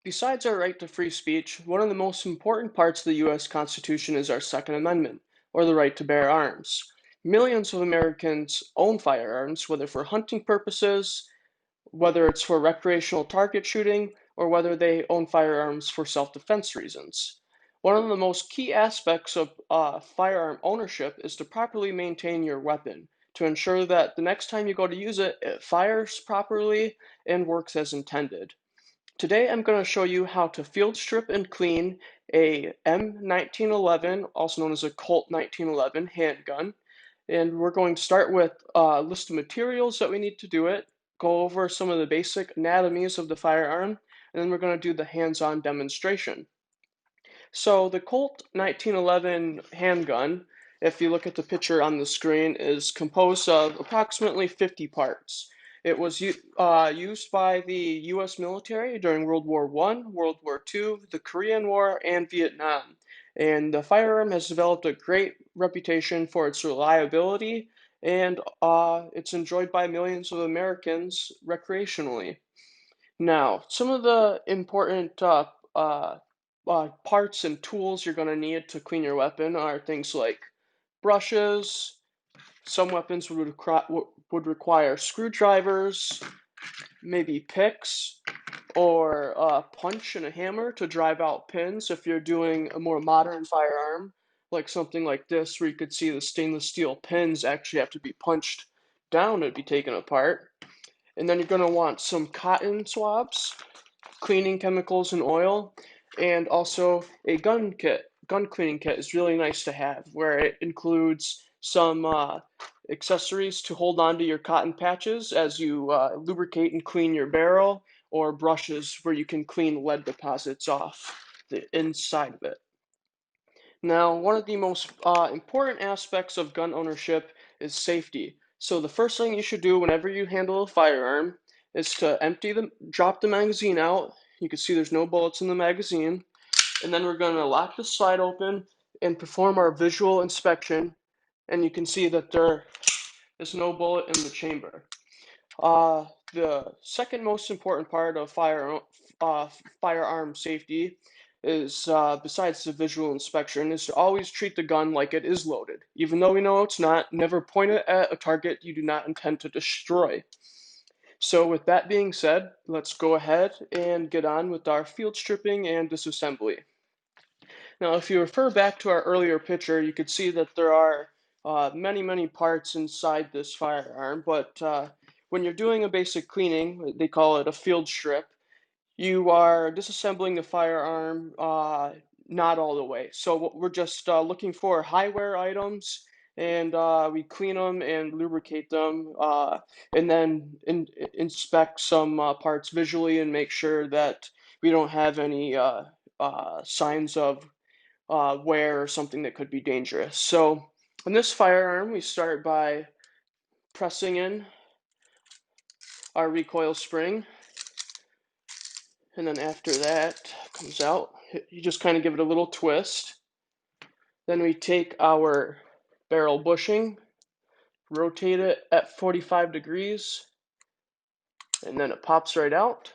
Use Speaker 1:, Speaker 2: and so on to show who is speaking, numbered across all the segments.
Speaker 1: Besides our right to free speech, one of the most important parts of the U.S. Constitution is our Second Amendment, or the right to bear arms. Millions of Americans own firearms, whether for hunting purposes, whether it's for recreational target shooting, or whether they own firearms for self-defense reasons. One of the most key aspects of firearm ownership is to properly maintain your weapon, to ensure that the next time you go to use it, it fires properly and works as intended. Today I'm going to show you how to field strip and clean a M1911, also known as a Colt 1911 handgun. And we're going to start with a list of materials that we need to do it, go over some of the basic anatomies of the firearm, and then we're going to do the hands-on demonstration. So the Colt 1911 handgun, if you look at the picture on the screen, is composed of approximately 50 parts. It was used by the U.S. military during World War I, World War II, the Korean War, and Vietnam. And the firearm has developed a great reputation for its reliability, and it's enjoyed by millions of Americans recreationally. Now, some of the important parts and tools you're going to need to clean your weapon are things like brushes. Some weapons would require screwdrivers, maybe picks, or a punch and a hammer to drive out pins if you're doing a more modern firearm, like something like this, where you could see the stainless steel pins actually have to be punched down to be taken apart. And then you're going to want some cotton swabs, cleaning chemicals and oil, and also a gun kit. Gun cleaning kit is really nice to have, where it includes some accessories to hold on to your cotton patches as you lubricate and clean your barrel, or brushes where you can clean lead deposits off the inside of it. Now, one of the most important aspects of gun ownership is safety. So the first thing you should do whenever you handle a firearm is to drop the magazine out. You can see there's no bullets in the magazine. And then we're going to lock the slide open and perform our visual inspection. And you can see that there is no bullet in the chamber. The second most important part of firearm safety is, besides the visual inspection, is to always treat the gun like it is loaded. Even though we know it's not, never point it at a target you do not intend to destroy. So with that being said, let's go ahead and get on with our field stripping and disassembly. Now, if you refer back to our earlier picture, you could see that there are many parts inside this firearm, but when you're doing a basic cleaning, they call it a field strip, you are disassembling the firearm not all the way. So we're just looking for high wear items, and we clean them and lubricate them, and then inspect some parts visually and make sure that we don't have any signs of wear or something that could be dangerous. So on this firearm, we start by pressing in our recoil spring, and then after that comes out, you just kind of give it a little twist. Then we take our barrel bushing, rotate it at 45 degrees, and then it pops right out.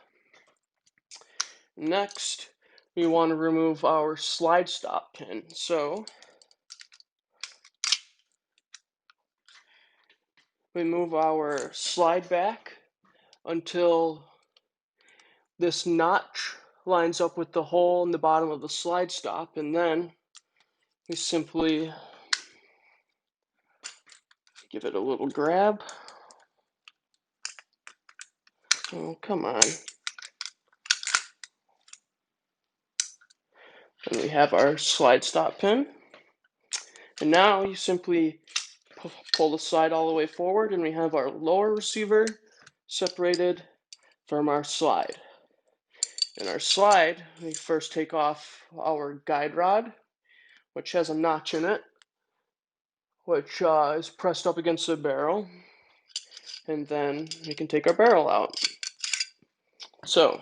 Speaker 1: Next, we want to remove our slide stop pin. So we move our slide back until this notch lines up with the hole in the bottom of the slide stop, and then we simply give it a little grab. Oh, come on. And we have our slide stop pin. And now you simply pull the slide all the way forward, and we have our lower receiver separated from our slide. In our slide, we first take off our guide rod, which has a notch in it, which is pressed up against the barrel, and then we can take our barrel out. So,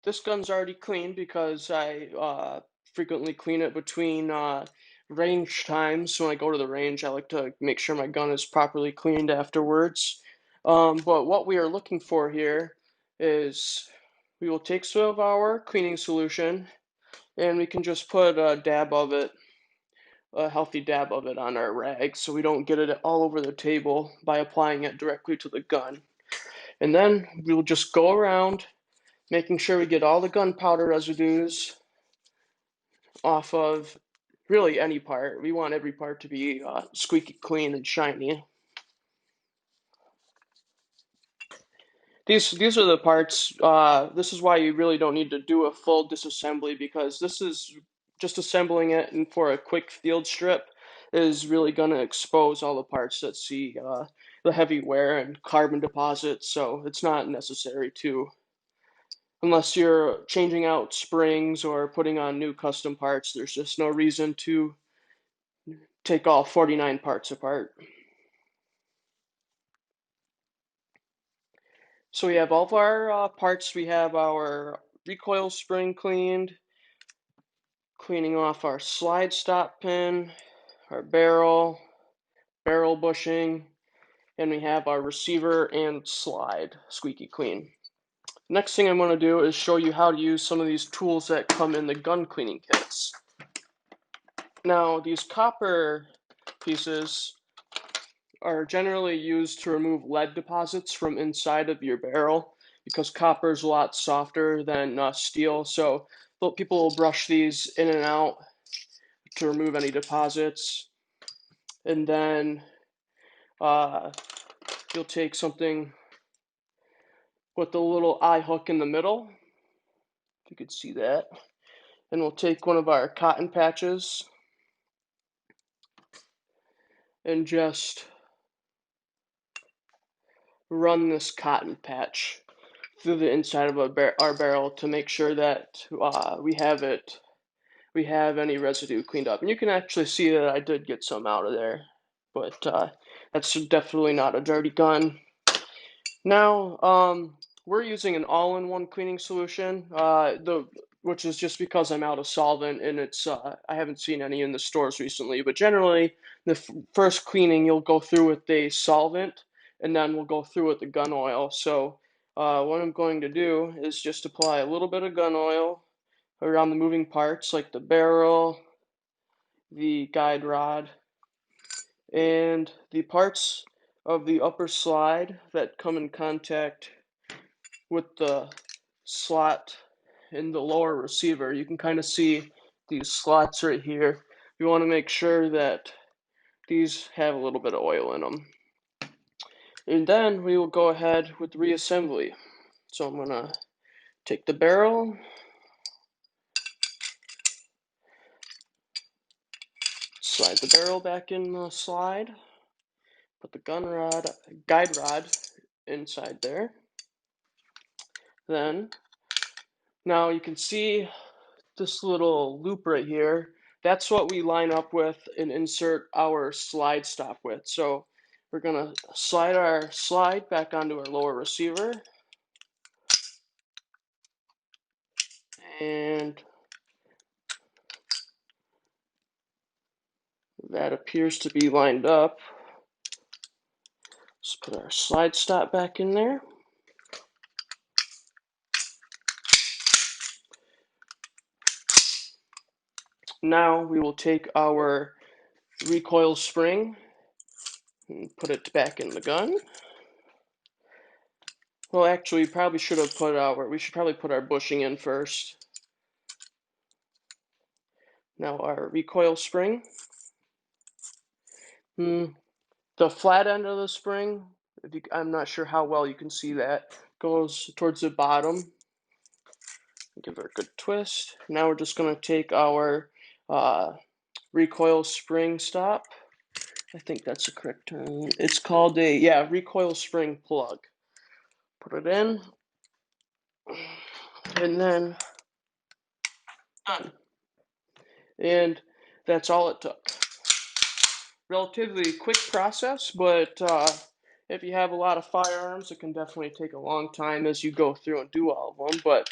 Speaker 1: this gun's already clean because I frequently clean it between range times. When I go to the range, I like to make sure my gun is properly cleaned afterwards. But what we are looking for here is we will take some of our cleaning solution and we can just put a dab of it, a healthy dab of it on our rag so we don't get it all over the table by applying it directly to the gun. And then we'll just go around making sure we get all the gunpowder residues off of really any part. We want every part to be squeaky clean and shiny. These are the parts. This is why you really don't need to do a full disassembly, because this is just assembling it and for a quick field strip is really going to expose all the parts that see the heavy wear and carbon deposits. So it's not necessary to, unless you're changing out springs or putting on new custom parts. There's just no reason to take all 49 parts apart. So we have all of our parts. We have our recoil spring cleaned, cleaning off our slide stop pin, our barrel bushing, and we have our receiver and slide squeaky clean. Next thing I'm going to do is show you how to use some of these tools that come in the gun cleaning kits. Now, these copper pieces are generally used to remove lead deposits from inside of your barrel because copper is a lot softer than steel. So people will brush these in and out to remove any deposits. And then you'll take something with the little eye hook in the middle, if you could see that, and we'll take one of our cotton patches and just run this cotton patch through the inside of our barrel to make sure that we have any residue cleaned up. And you can actually see that I did get some out of there, but that's definitely not a dirty gun. Now, we're using an all-in-one cleaning solution, which is just because I'm out of solvent and I haven't seen any in the stores recently. But generally, the first cleaning you'll go through with a solvent, and then we'll go through with the gun oil. So what I'm going to do is just apply a little bit of gun oil around the moving parts like the barrel, the guide rod, and the parts of the upper slide that come in contact with the slot in the lower receiver. You can kind of see these slots right here. You want to make sure that these have a little bit of oil in them. And then we will go ahead with reassembly. So I'm going to take the barrel, slide the barrel back in the slide, put the guide rod inside there. Then, now you can see this little loop right here. That's what we line up with and insert our slide stop with. So we're gonna slide our slide back onto our lower receiver. And that appears to be lined up. Let's put our slide stop back in there. Now we will take our recoil spring and put it back in the gun. Well, actually, we probably should have we should probably put our bushing in first. Now our recoil spring. The flat end of the spring, I'm not sure how well you can see that, goes towards the bottom. Give it a good twist. Now we're just going to take our recoil spring stop. I think that's the correct term. It's called a, recoil spring plug. Put it in, and then done. And that's all it took. Relatively quick process, but if you have a lot of firearms, it can definitely take a long time as you go through and do all of them. But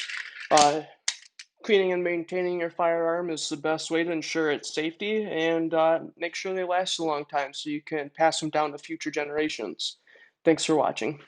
Speaker 1: cleaning and maintaining your firearm is the best way to ensure its safety and make sure they last a long time so you can pass them down to future generations. Thanks for watching.